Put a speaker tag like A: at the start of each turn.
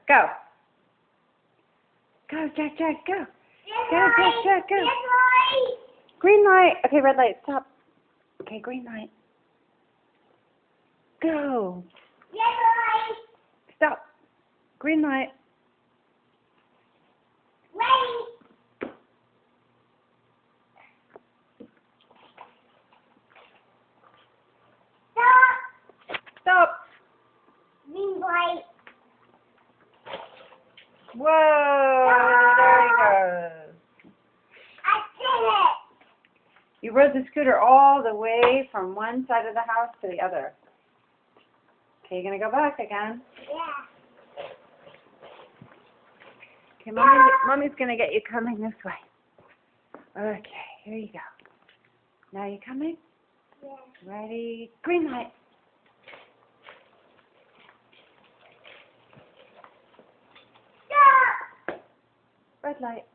A: Go. Go, Jack, Jack, go. Go, Jack, Jack, go. Green light. Okay, red light, stop. Okay, green light. Go. Stop. Green light. Stop.
B: Green light.
A: Whoa, there he goes.
B: I did it.
A: You rode the scooter all the way from one side of the house to the other. Okay, you're going to go back again.
B: Yeah.
A: Okay, Mommy's going to get you coming this way. Okay, here you go. Now you coming?
B: Yeah.
A: Ready? Green light.
B: Stop.
A: Red light.